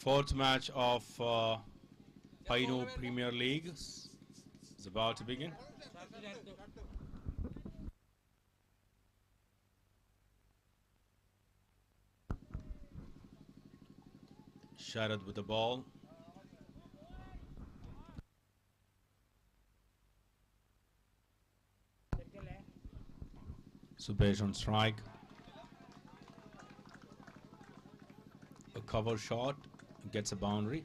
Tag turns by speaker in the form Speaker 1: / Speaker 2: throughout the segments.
Speaker 1: Fourth match of Payyannur Premier League is about to begin. Sharad with the ball. Subesh on strike. A cover shot gets a boundary.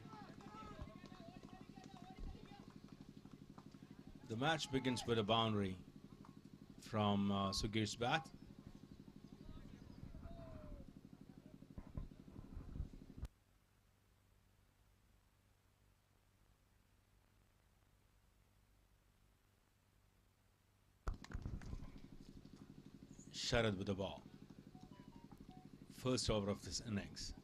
Speaker 1: The match begins with a boundary from Sugesh's bat. Sharad with the ball. First over of this innings.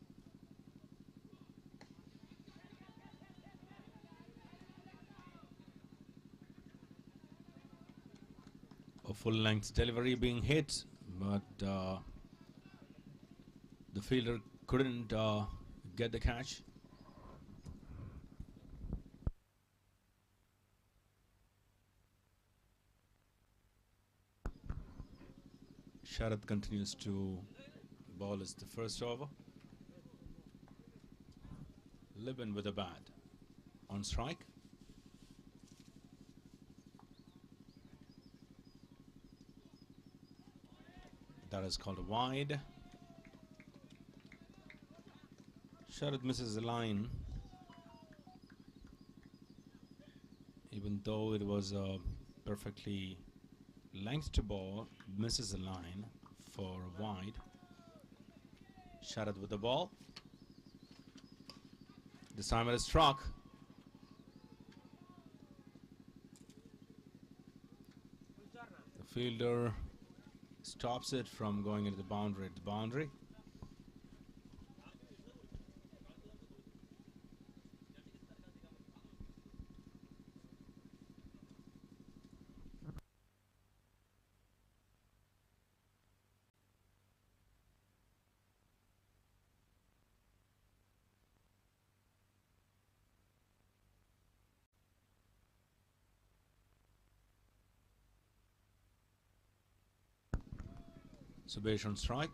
Speaker 1: A full-length delivery being hit, but the fielder couldn't get the catch. Sharad continues to ball as the first over. Libin with a bat on strike. That is called a wide. Sharad misses the line, even though it was a perfectly length ball, misses the line for wide. Sharad with the ball. This time it is struck. The fielder stops it from going into the boundary. Subesh on strike.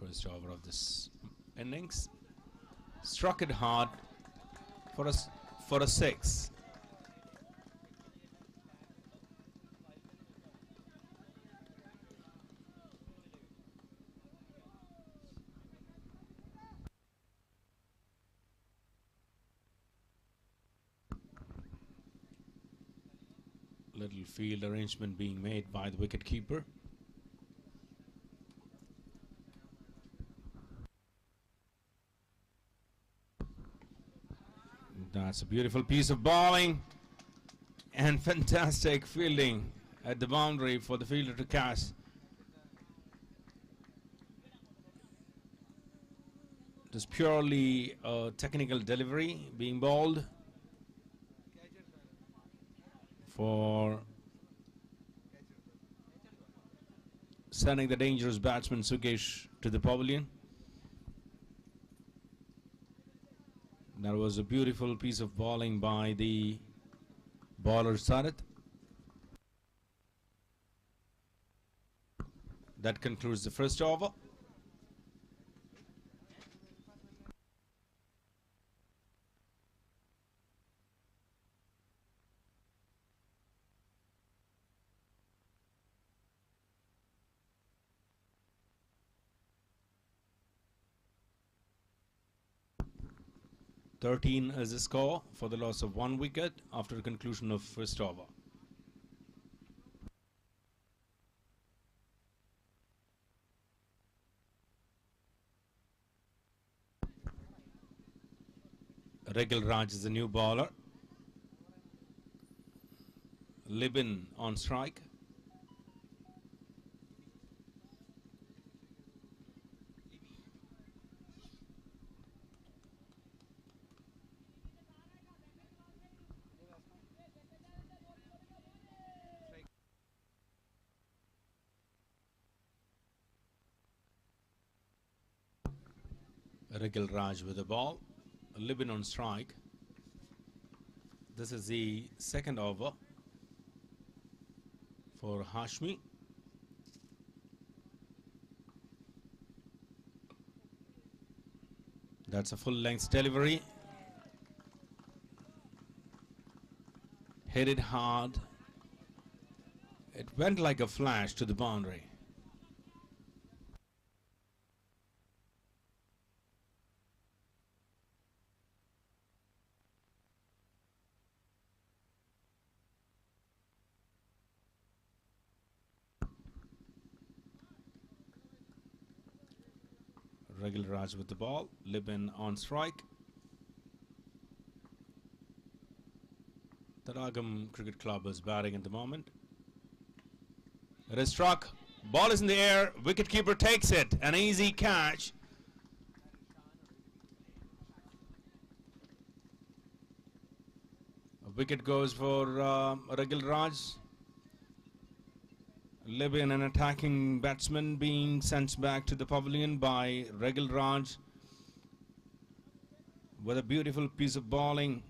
Speaker 1: First over of this innings. Struck it hard for a 6. Little field arrangement being made by the wicket keeper. That's a beautiful piece of bowling and fantastic fielding at the boundary for the fielder to catch. It is purely a technical delivery being bowled for sending the dangerous batsman Sugesh to the pavilion. That was a beautiful piece of bowling by the bowler Sarat. That concludes the first over. Thirteen is the score for the loss of 1 wicket after the conclusion of first over. Regal Raj is the new bowler. Libin on strike. Rigel Raj with the ball. Libin on strike. This is the second over for HASMI. That's a full length delivery. Hit it hard. It went like a flash to the boundary. Rigel Raj with the ball. Libin on strike. THADAKAM Cricket Club is batting at the moment. It is struck. Ball is in the air. Wicketkeeper takes it. An easy catch. A wicket goes for Rigel Raj. Libin, an attacking batsman, being sent back to the pavilion by Rigel Raj with a beautiful piece of bowling.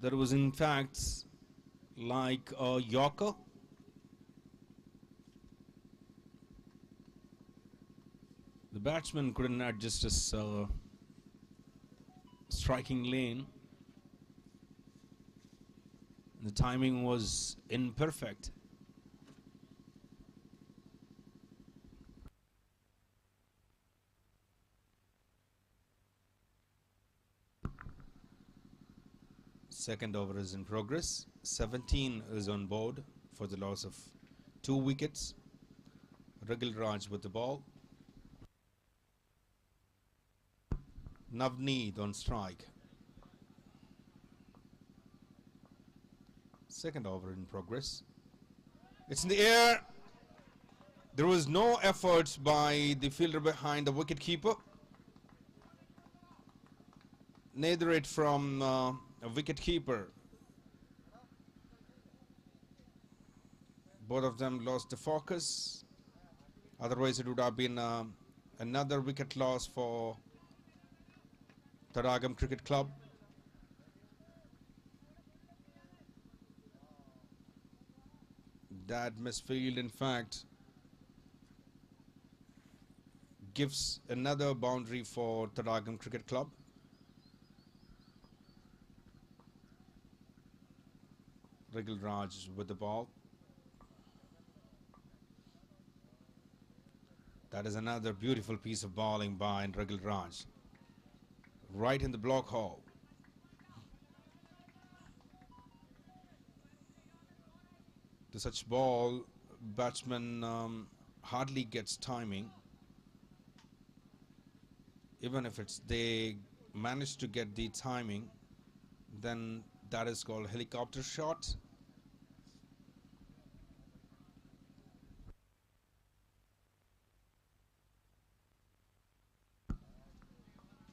Speaker 1: That was in fact like a Yorker. The batsman couldn't adjust his striking lane. The timing was imperfect. Second over is in progress. 17 is on board for the loss of 2 wickets. Rigel Raj with the ball. Navneet on strike. Second over in progress. It's in the air. There was no efforts by the fielder behind the wicketkeeper. Neither it from a wicketkeeper. Both of them lost the focus. Otherwise, it would have been another wicket loss for THADAKAM Cricket Club. That misfield, in fact, gives another boundary for THADAKAM Cricket Club. Rigel Raj with the ball. That is another beautiful piece of bowling by Rigel Raj. Right in the block hole. To such ball, batsman hardly gets timing. Even if they manage to get the timing, then that is called helicopter shot.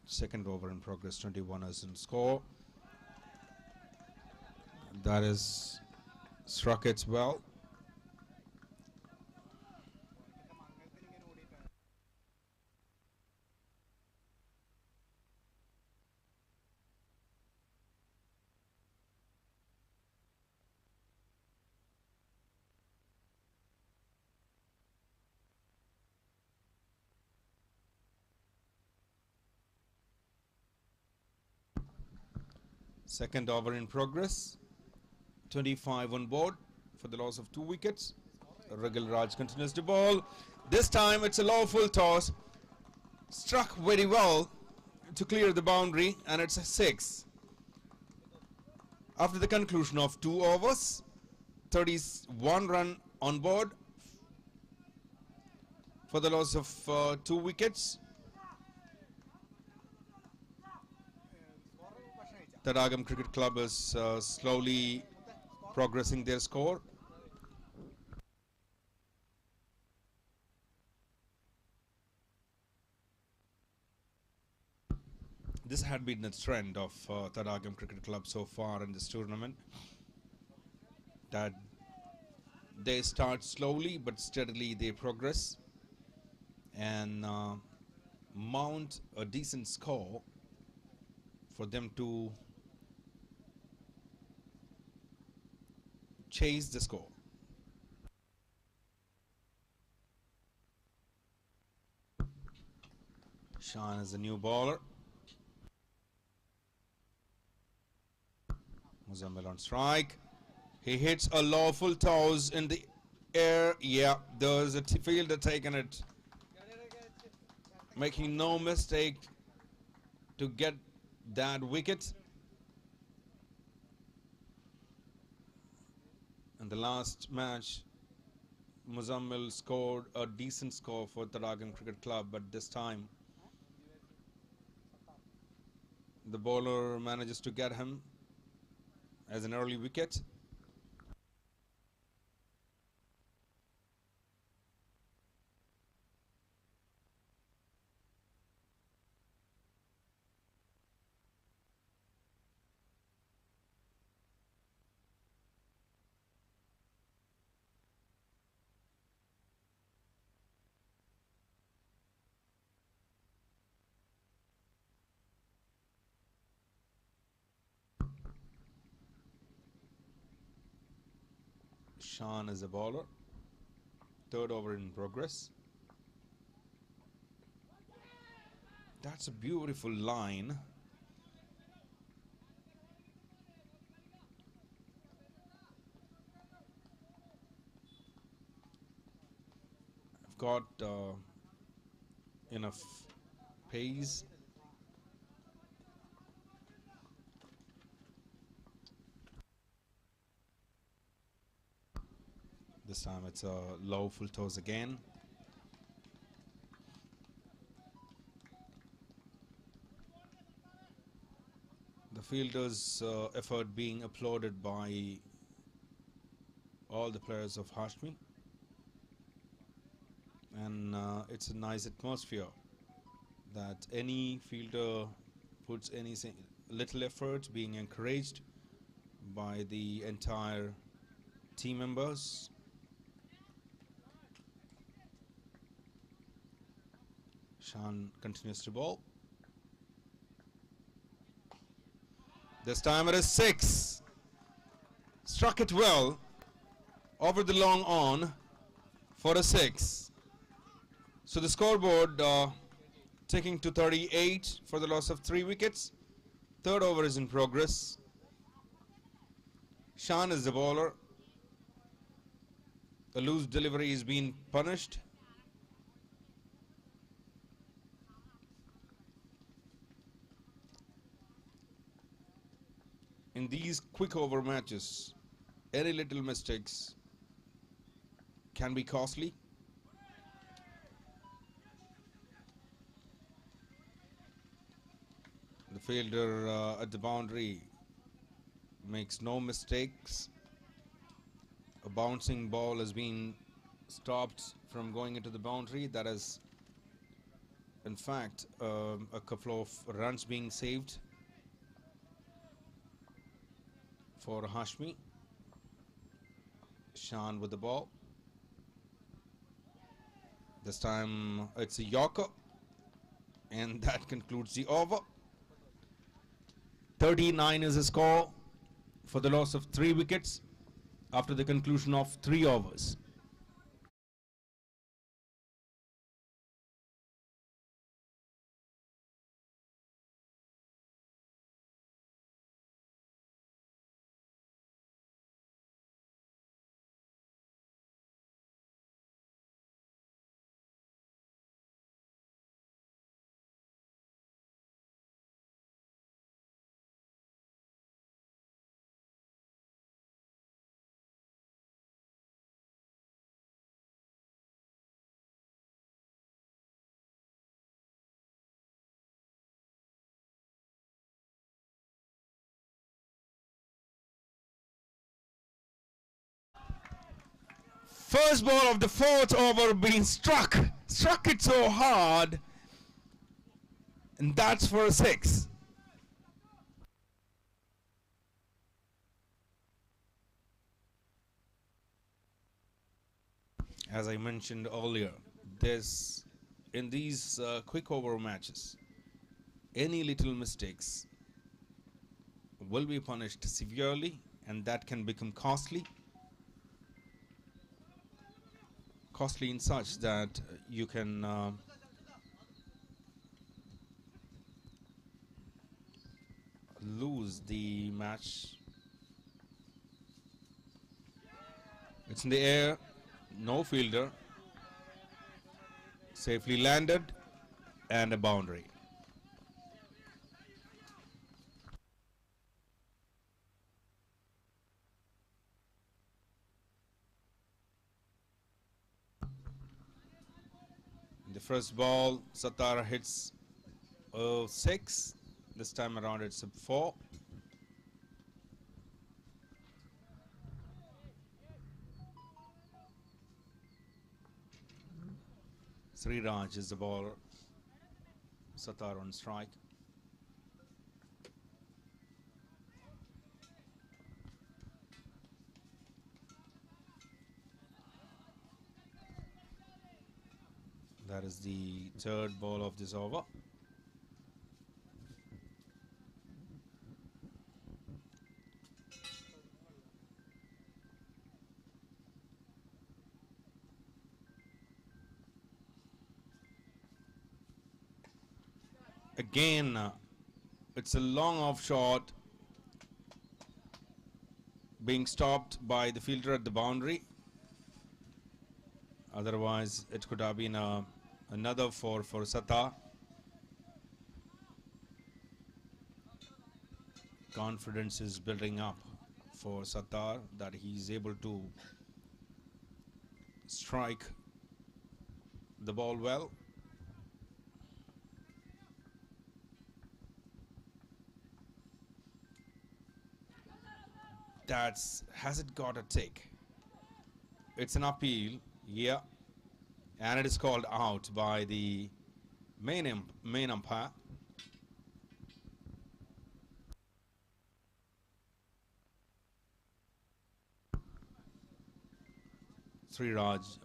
Speaker 1: Second over in progress, 21 is in score. That is struck it well. Second over in progress, 25 on board for the loss of 2 wickets. Rigel Raj continues to bowl. This time it's a lawful toss. Struck very well to clear the boundary, and it's a 6. After the conclusion of 2 overs, 31 run on board for the loss of 2 wickets. THADAKAM Cricket Club is slowly progressing their score. This had been the trend of THADAKAM Cricket Club so far in this tournament, that they start slowly but steadily they progress. and mount a decent score for them to chase the score. Sean is a new bowler. Muzammil on strike. He hits a lawful toss in the air. Yeah, there's a fielder taking it, making no mistake to get that wicket. In the last match, Muzammil scored a decent score for THADAKAM Cricket Club, but this time the bowler manages to get him as an early wicket. Sean is a bowler. Third over in progress. That's a beautiful line. I've got enough pace. This time it's a low full toss again. The fielder's effort being applauded by all the players of HASMI, and it's a nice atmosphere that any fielder puts any little effort being encouraged by the entire team members. Sean continues to bowl. This time it is 6. Struck it well over the long on for a 6. So the scoreboard ticking to 38 for the loss of 3 wickets. Third over is in progress. Sean is the bowler. A loose delivery is being punished. In these quick over matches, any little mistakes can be costly. The fielder at the boundary makes no mistakes. A bouncing ball has been stopped from going into the boundary. That is, in fact, a couple of runs being saved for HASMI. Sean with the ball. This time it's a Yorker, and that concludes the over. 39 is the score for the loss of 3 wickets after the conclusion of 3 overs. First ball of the 4th over being struck. Struck it so hard. And that's for a 6. As I mentioned earlier, this in these quick over matches, any little mistakes will be punished severely, and that can become costly in such that you can lose the match. It's in the air, no fielder, safely landed, and a boundary. The first ball, Satara hits a 6. This time around it's a 4. Sriraj is the ball. Satara on strike. That is the third ball of this over. Again, it's a long off shot being stopped by the fielder at the boundary. Otherwise, it could have been another 4 for Sata. Confidence is building up for Sattar that he is able to strike the ball well. Has it got a tick? It's an appeal, yeah, and it is called out by the main umpire. Sriraj.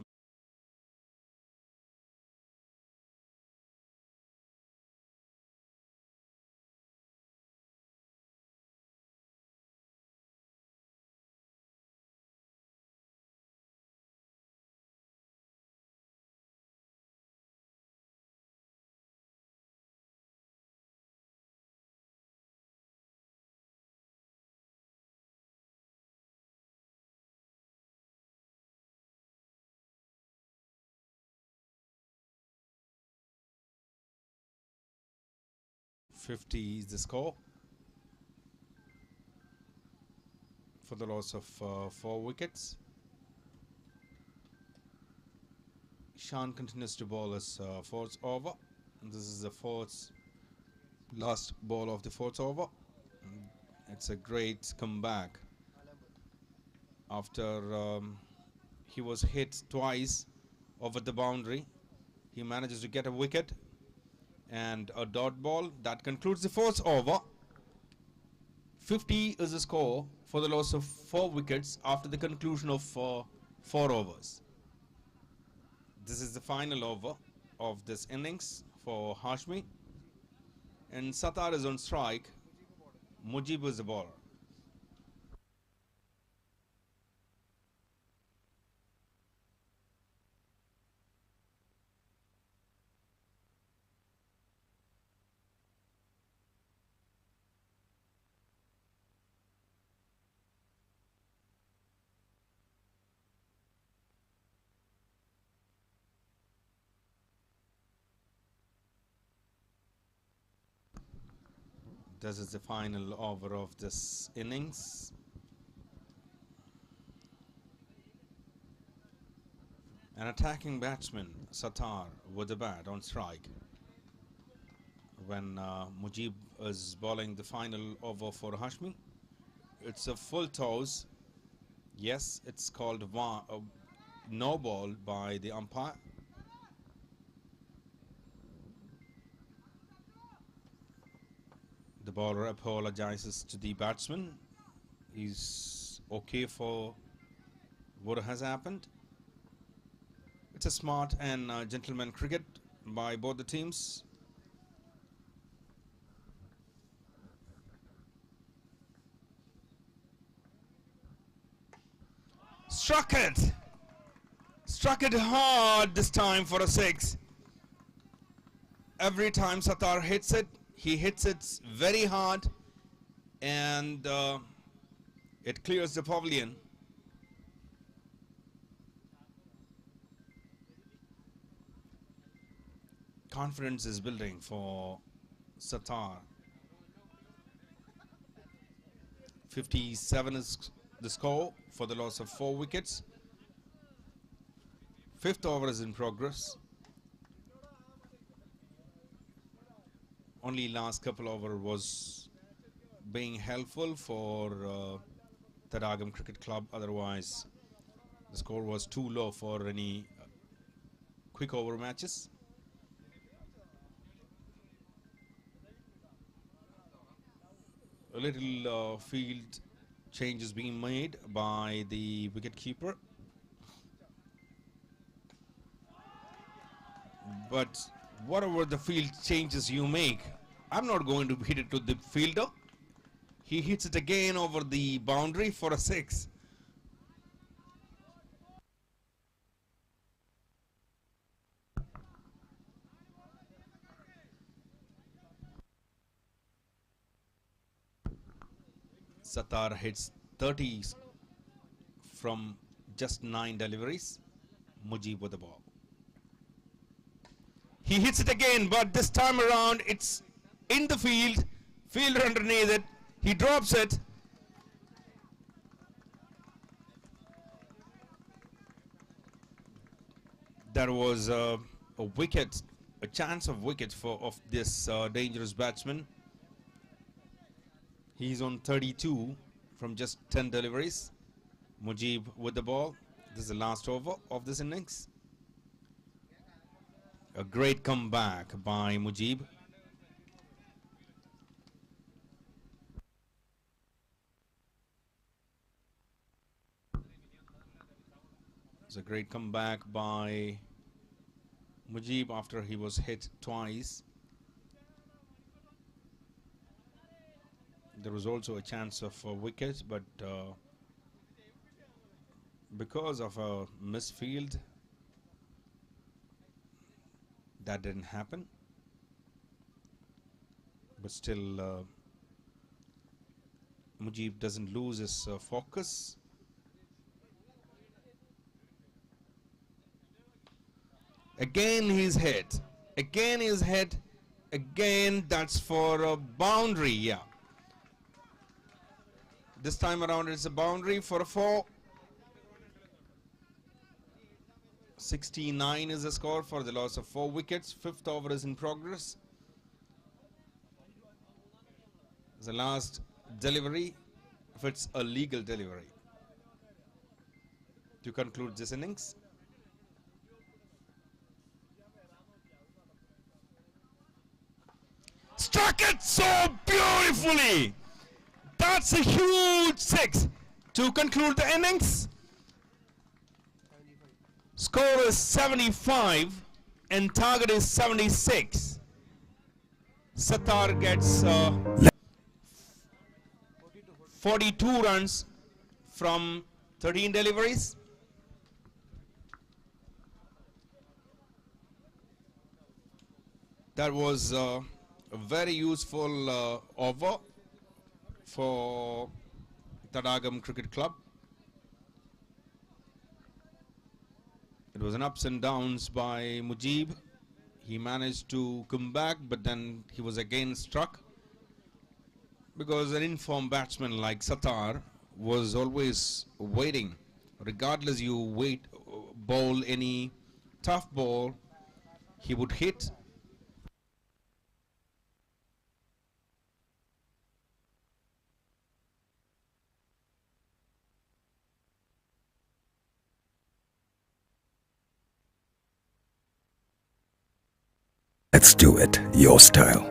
Speaker 1: .50 is the score for the loss of 4 wickets. Shan continues to bowl his fourth over. And this is the last ball of the fourth over. It's a great comeback after he was hit twice over the boundary. He manages to get a wicket and a dot ball. That concludes the fourth over. 50 is the score for the loss of 4 wickets after the conclusion of 4 overs. This is the final over of this innings for HASMI. And Sattar is on strike. Mujib is the bowler. This is the final over of this innings. An attacking batsman, Sattar, with the bat on strike. When Mujib is bowling the final over for HASMI. It's a full toss. Yes, it's called no ball by the umpire. The bowler apologizes to the batsman. He's okay for what has happened. It's a smart and gentleman cricket by both the teams. Struck it! Struck it hard this time for a 6. Every time Sattar hits it, he hits it very hard, and it clears the pavilion. Confidence is building for Sattar. 57 is the score for the loss of 4 wickets. 5th over is in progress. Only last couple over was being helpful for THADAKAM Cricket Club. Otherwise, the score was too low for any quick over matches. A little field change is being made by the wicketkeeper. But whatever the field changes you make, I'm not going to hit it to the fielder. He hits it again over the boundary for a 6. Sattar hits 30 from just 9 deliveries. Mujib with the ball. He hits it again, but this time around it's in the field. Fielder underneath it. He drops it. There was a wicket, a chance of wicket of this dangerous batsman. He's on 32 from just 10 deliveries. Mujib with the ball. This is the last over of this innings. A great comeback by Mujib. It's a great comeback by Mujib after he was hit twice. There was also a chance of a wicket, but because of a misfield, that didn't happen. But still, Mujib doesn't lose his focus. Again he's hit. Again he's hit. Again that's for a boundary, yeah. This time around it's a boundary for a 4. 69 is the score for the loss of 4 wickets. 5th over is in progress. The last delivery, if it's a legal delivery, to conclude this innings. Struck it so beautifully. That's a huge 6 to conclude the innings. Score is 75 and target is 76. Sattar gets 42 runs from 13 deliveries. That was a very useful over for THADAKAM Cricket Club. It was an ups and downs by Mujib. He managed to come back, but then he was again struck because an informed batsman like Sattar was always waiting. Regardless you bowl any tough ball, he would hit.
Speaker 2: Let's do it your style.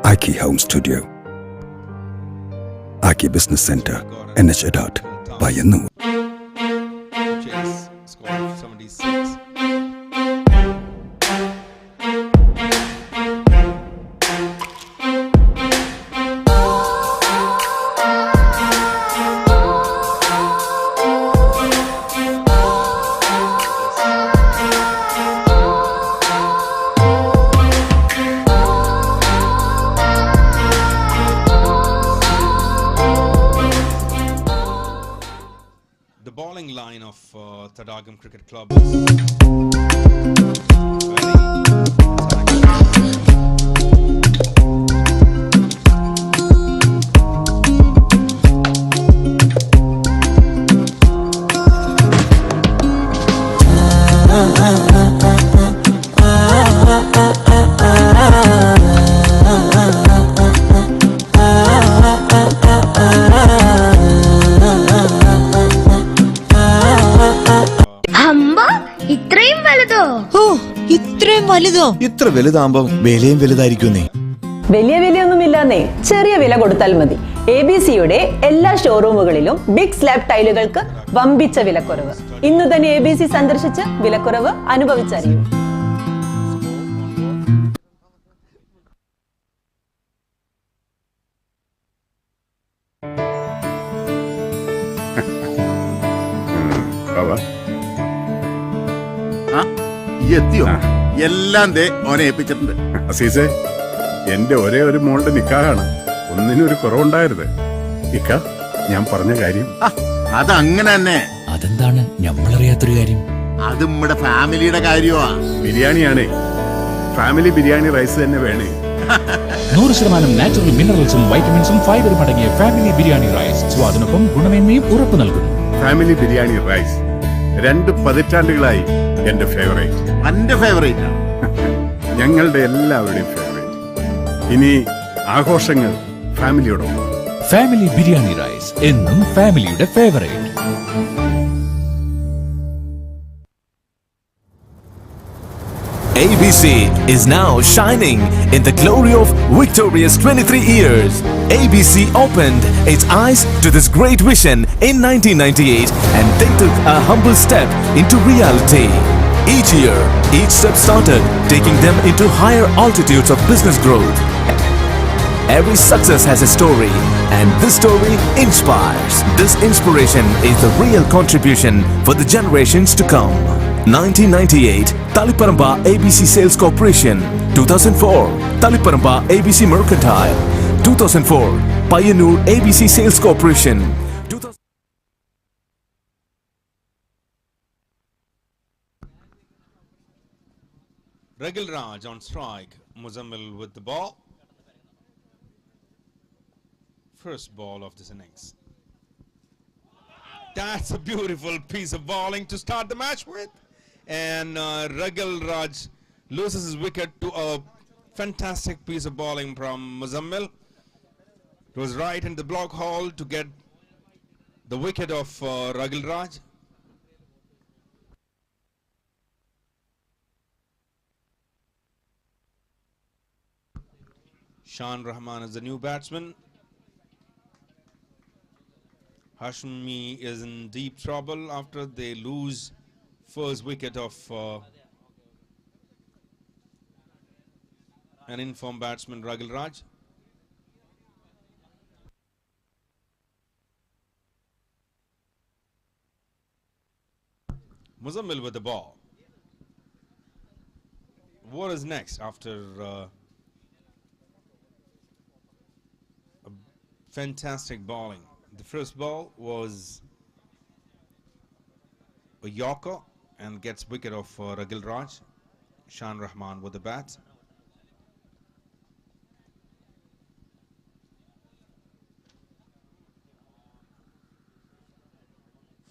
Speaker 2: EACHI Home Studio, EACHI Business Center, NH Adat, Payyannur.
Speaker 1: Chase score of 76. Thadakam Cricket Club is
Speaker 3: അമ്മ ഇത്രയും വലുതോ?
Speaker 4: ഓ ഇത്രയും വലുതോ?
Speaker 5: ഇത്ര വലുതാകുമ്പോ വിലയും വലുതായിരിക്കുന്നേ.
Speaker 6: വലിയ വിലയൊന്നുമില്ലാന്നേ, ചെറിയ വില കൊടുത്താൽ മതി. ABC-യുടെ എല്ലാ ഷോറൂമുകളിലും ബിഗ് സ്ലാബ് ടൈലുകൾക്ക് വമ്പിച്ച വിലക്കുറവ്. ഇന്ന് തന്നെ ABC സന്ദർശിച്ച് വിലക്കുറവ് അനുഭവിച്ചറിയൂ.
Speaker 7: എത്തിയോ? എല്ലാം ഓനെ ഏൽപ്പിച്ചിട്ടുണ്ട്.
Speaker 8: അസീസേ, എന്റെ ഒരേ ഒരു മോളുടെ നിക്കാഹാണ്. ഒന്നിനും ഒരു കുറവുണ്ടായിരുത്. ഇക്ക, ഞാൻ പറഞ്ഞ കാര്യം
Speaker 7: അതങ്ങനെ തന്നെ.
Speaker 5: അതെന്താണ് നമ്മളറിയാത്തൊരു കാര്യം?
Speaker 7: അത് നമ്മുടെ ഫാമിലിയുടെ കാര്യമാ.
Speaker 8: ബിരിയാണിയാണേ. ഫാമിലി ബിരിയാണി റൈസ് തന്നെ വേണേ.
Speaker 9: 100% നാച്ചുറൽ മിനറൽസും വൈറ്റമിൻസും ഫൈബറും അടങ്ങിയ ഫാമിലി ബിരിയാണി റൈസ് സ്വാദിനൊപ്പം ഗുണമേന്മയും ഉറപ്പു നൽകുന്നു.
Speaker 8: ഫാമിലി ബിരിയാണി റൈസ് 2 പതിറ്റാണ്ടുകളായി എന്റെ ഫേവറേറ്റ്.
Speaker 7: എന്റെ ഫേവറേറ്റ്,
Speaker 8: ഞങ്ങളുടെ എല്ലാവരുടെയും ഫേവറേറ്റ്. ഇനി ആഘോഷങ്ങൾ ഫാമിലിയോടൊപ്പം.
Speaker 9: ഫാമിലി ബിരിയാണി റൈസ് എന്നും ഫാമിലിയുടെ favourite.
Speaker 10: ABC is now shining in the glory of victorious 23 years. ABC opened its eyes to this great vision in 1998 and then took a humble step into reality. Each year, each step started taking them into higher altitudes of business growth. Every success has a story, and this story inspires. This inspiration is the real contribution for the generations to come. 1998, Taliparamba ABC Sales Corporation. 2004, Taliparamba ABC Mercantile. 2004, Payyannur ABC Sales Corporation.
Speaker 1: Regal Raj on strike. Muzammil with the ball. First ball of this innings. That's a beautiful piece of bowling to start the match with. And Regal Raj loses his wicket to a fantastic piece of bowling from Muzammil. It was right in the block hole to get the wicket of Regal Raj. Shan Rahman is the new batsman. HASMI is in deep trouble after they lose first wicket of an informed batsman Regal Raj. Muzammil with the ball. What is next after a fantastic bowling? The first ball was a yorker and gets wicket of Regal Raj. Shan Rahman with the bat.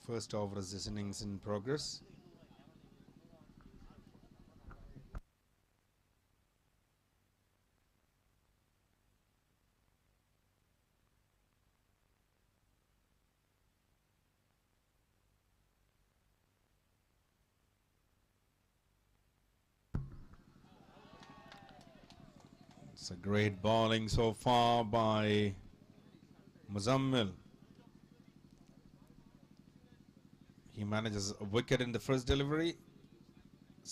Speaker 1: First over is this innings in progress. It's a great bowling so far by Muzammil. He manages a wicket in the first delivery.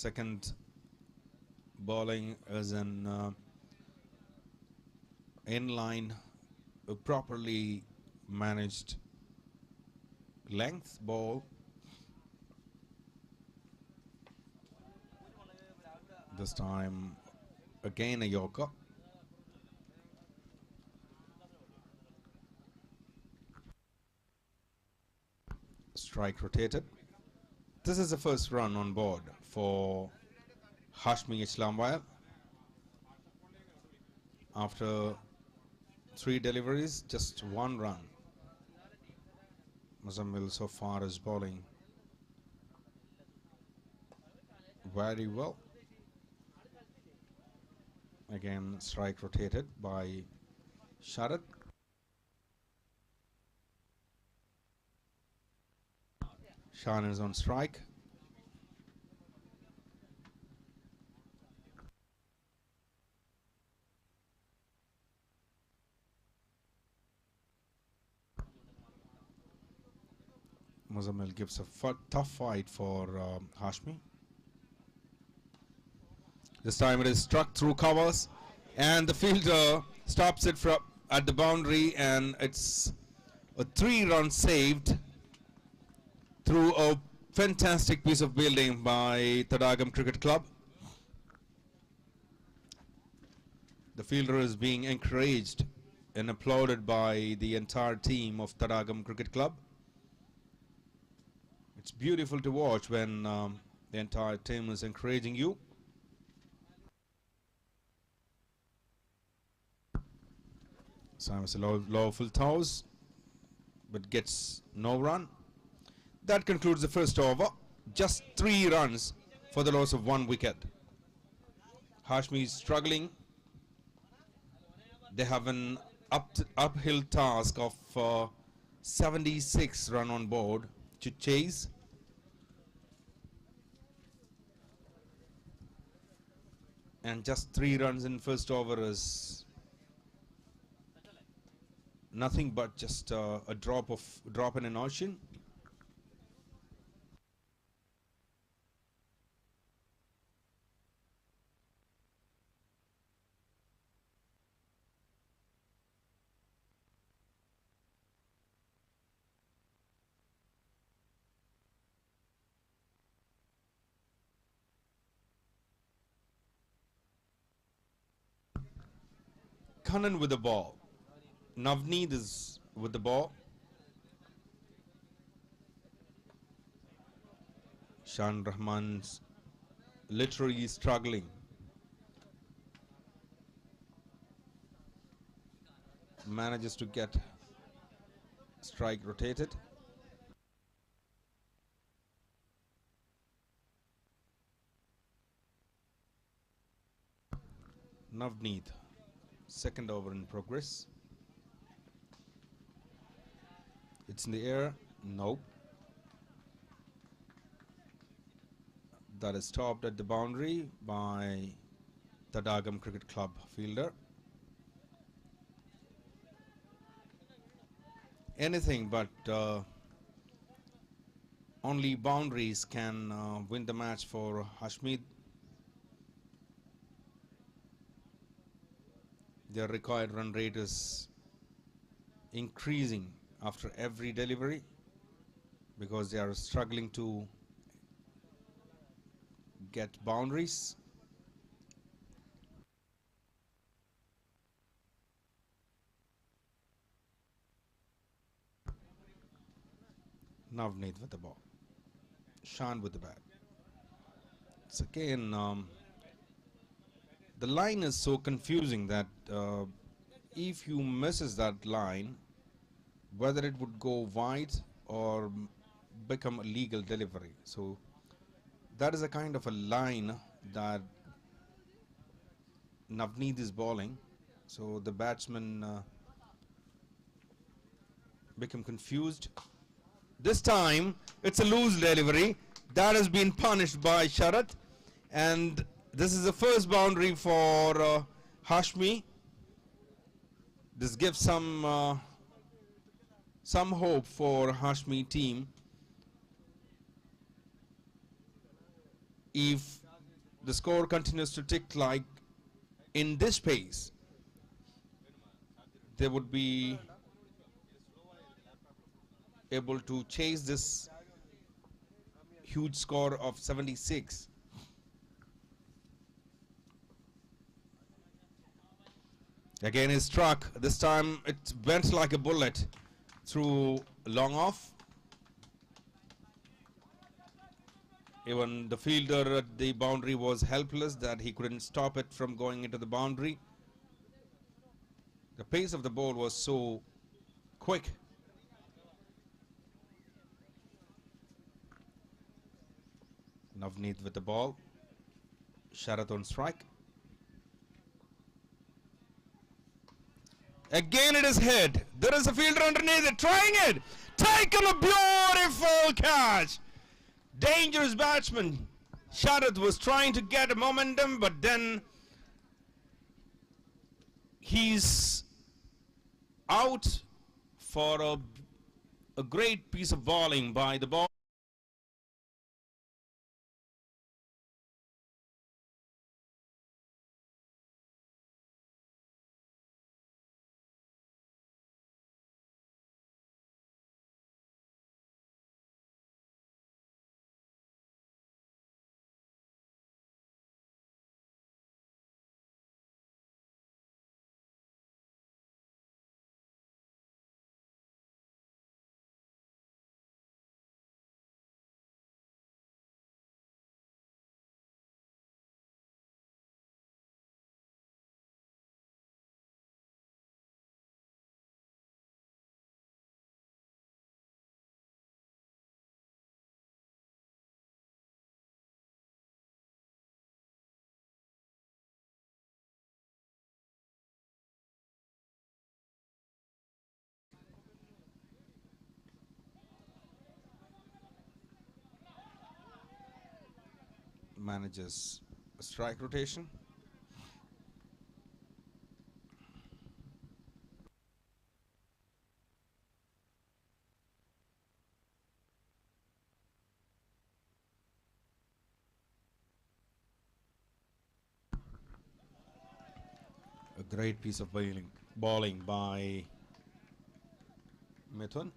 Speaker 1: Second bowling is an in-line, properly managed length ball. This time again a yorker. Strike rotated. This is the first run on board for HASMI HASMI. After 3 deliveries, just 1 run. Muzammil so far is bowling very well. Again, strike rotated by Sharad. Shan is on strike. Muzammil gives a tough fight for HASMI. This time it is struck through covers, and the fielder stops it at the boundary, and it's a 3-run saved through a fantastic piece of building by THADAKAM Cricket Club. The fielder is being encouraged and applauded by the entire team of THADAKAM Cricket Club. It's beautiful to watch when the entire team is encouraging you. Simons a lawful toss, but gets no run. That concludes the first over. Just 3 runs for the loss of 1 wicket. HASMI is struggling. They have an uphill task of 76 run on board to chase. And just 3 runs in first over is nothing but just a drop in an ocean. Kannan with the ball. Navneet is with the ball. Shan Rahman's literally struggling. Manages to get strike rotated. Navneet, second over in progress. It's in the air. Nope. That is stopped at the boundary by THADAKAM Cricket Club fielder. Anything but only boundaries can win the match for HASMI. Their required run rate is increasing after every delivery because they are struggling to get boundaries. Navneet with the ball. Shan with the bat. It's again, the line is so confusing that if you misses that line, whether it would go wide or become a legal delivery. So that is a kind of a line that Navneet is bowling. So the batsmen become confused. This time it's a loose delivery that has been punished by Sharad, and this is the first boundary for HASMI. This gives some hope for HASMI team. If the score continues to tick like in this pace, they would be able to chase this huge score of 76. Again is struck. This time it went like a bullet through long off. Even the fielder at the boundary was helpless that he couldn't stop it from going into the boundary. The pace of the ball was so quick. Navneet with the ball. Sharath on strike. Again it is hit. There is a fielder underneath it, trying it. Taken a beautiful catch. Dangerous batsman. Sharath was trying to get a momentum, but then he's out for a great piece of bowling by the ball. Manages a strike rotation. A great piece of bowling by Mithun.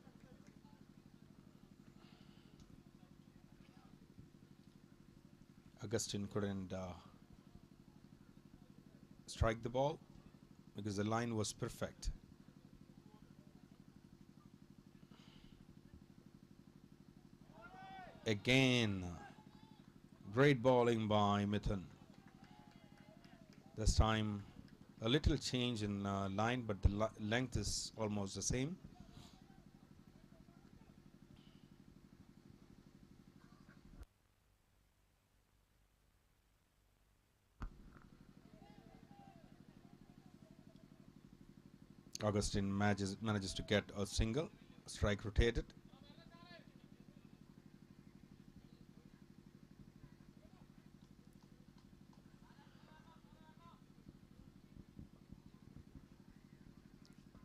Speaker 1: Augustine couldn't strike the ball because the line was perfect. Again, great bowling by Mithun. This time a little change in line, but the length is almost the same. Augustine manages to get a single, strike rotated.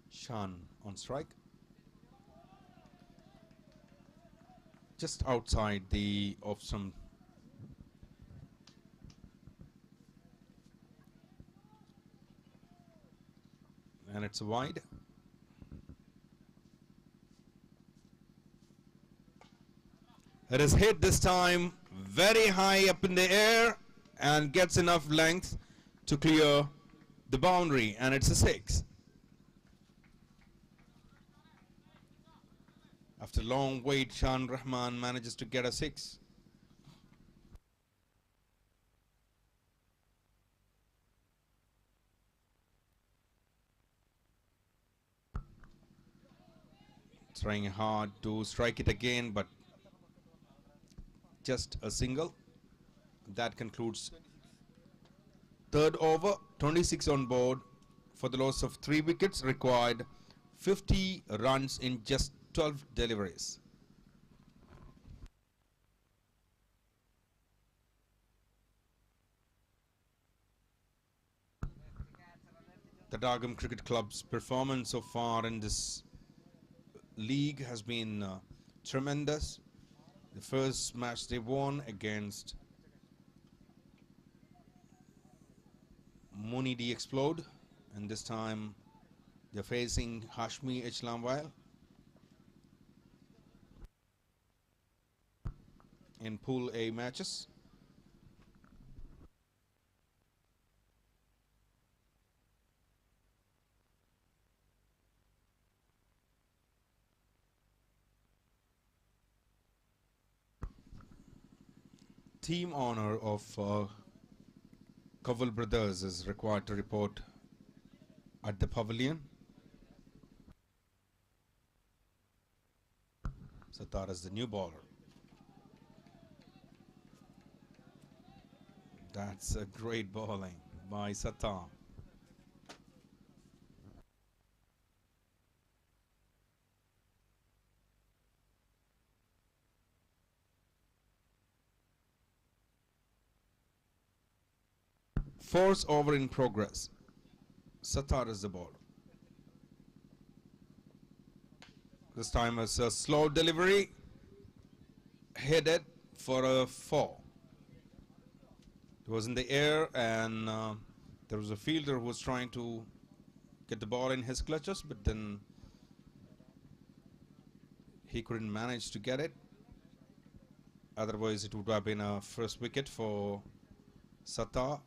Speaker 1: Shan on strike. Just outside the off stump. And it's wide. It is hit this time very high up in the air and gets enough length to clear the boundary, and it's a 6. After long wait, Shan Rahman manages to get a 6. Trying hard to strike it again, but just a single. That concludes third over. 26 on board for the loss of 3 wickets. Required 50 runs in just 12 deliveries. The Tadakam Cricket Club's performance so far in this league has been tremendous. The first match they won against Muni D Explode, and this time they're facing HASMI HASMI in Pool A matches. team owner of Kaval Brothers is required to report at the pavilion. Sattar is the new bowler. That's a great bowling by Sattar. Fourth over in progress. Sattar is the bowler. This time it's a slow delivery, headed for a 4. It was in the air, and there was a fielder who was trying to get the ball in his clutches, but then he couldn't manage to get it. Otherwise it would have been a first wicket for Sattar.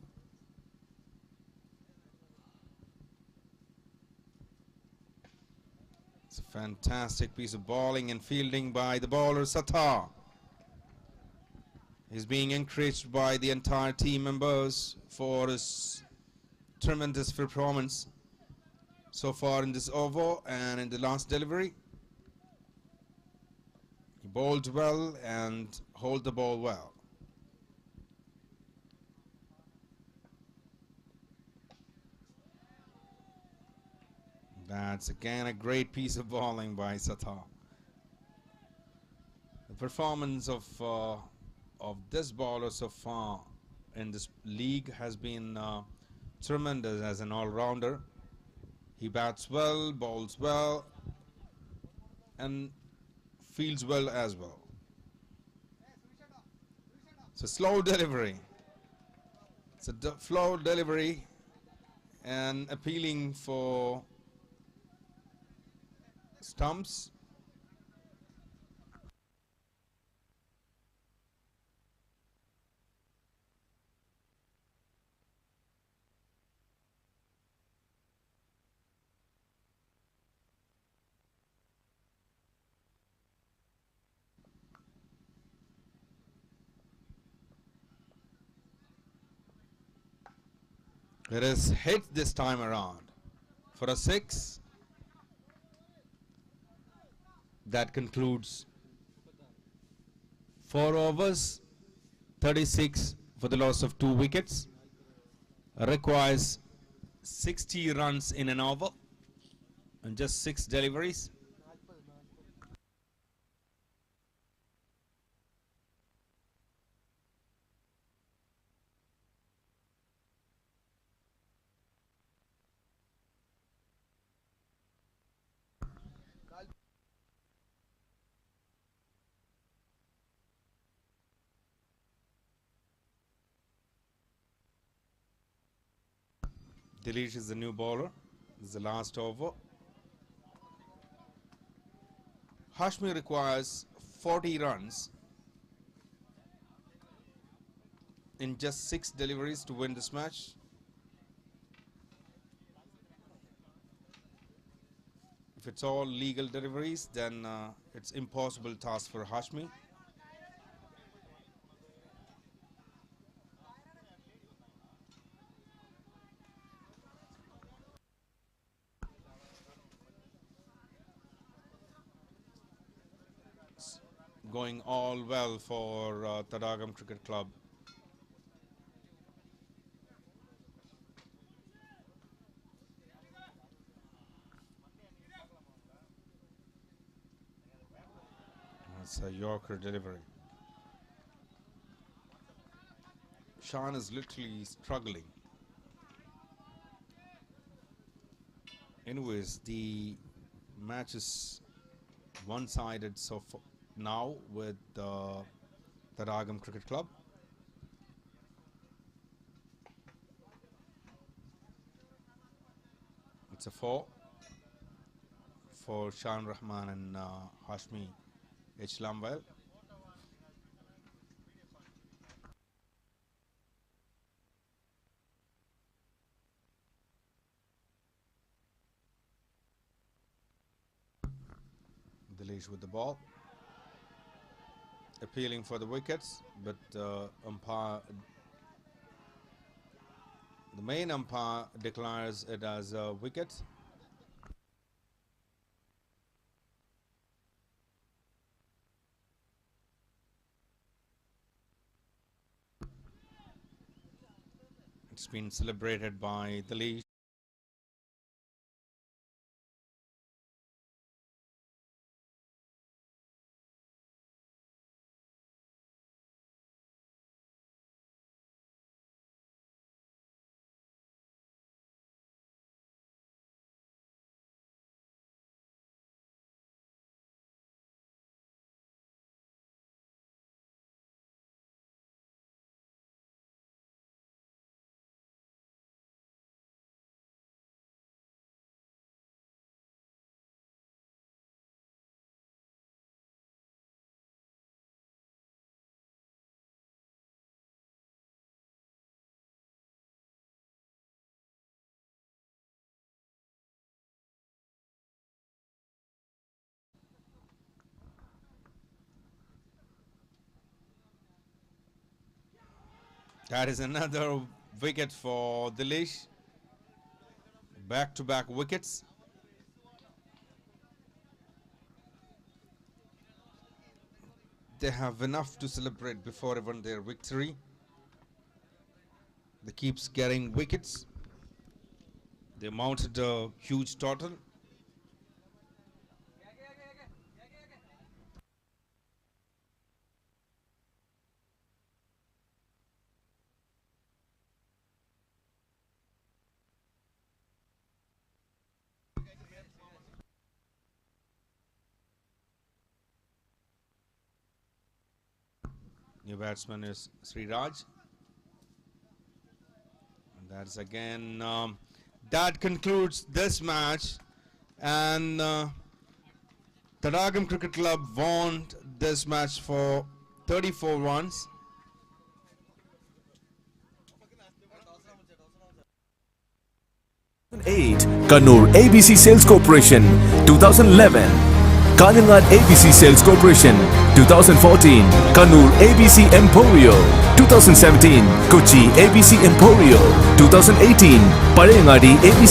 Speaker 1: It's a fantastic piece of bowling and fielding by the bowler Sattar. He's being encouraged by the entire team members for his tremendous performance so far in this over and in the last delivery. He bowled well and hold the ball well. That's again a great piece of bowling by Sattar. The performance of this bowler so far in this league has been tremendous as an all-rounder. He bats well, bowls well, and fields well as well. It's a slow delivery. It's a slow delivery and appealing for stumps. It is hit this time around for a 6. That concludes 4 overs, 36 for the loss of 2 wickets. Requires 60 runs in an over and just 6 deliveries. Dilesh is the new bowler. This is the last over. HASMI requires 40 runs in just 6 deliveries to win this match. If it's all legal deliveries, then it's impossible task for HASMI. Going all well for THADAKAM Cricket Club. That's a Yorker delivery. Shan is literally struggling. Anyways, the match is one-sided so far now with the THADAKAM Cricket Club. It's a 4 for Shan Rahman and HASMI HASMI. Dilesh with the ball. appealing for the wickets, but umpire, the main umpire declares it as a wicket. It's been celebrated by the league. That is another wicket for Dilesh. Back-to-back wickets. They have enough to celebrate before even their victory. They keeps getting wickets. They mounted a huge total. New batsman is Sriraj. And that's again, that concludes this match. And THADAKAM Cricket Club won this match for 34 runs.
Speaker 10: Kannur ABC Sales Corporation 2011, Kalingat ABC Sales Corporation 2014, Kannur ABC Emporio 2017, Kochi ABC Emporio 2018, Payyannur ABC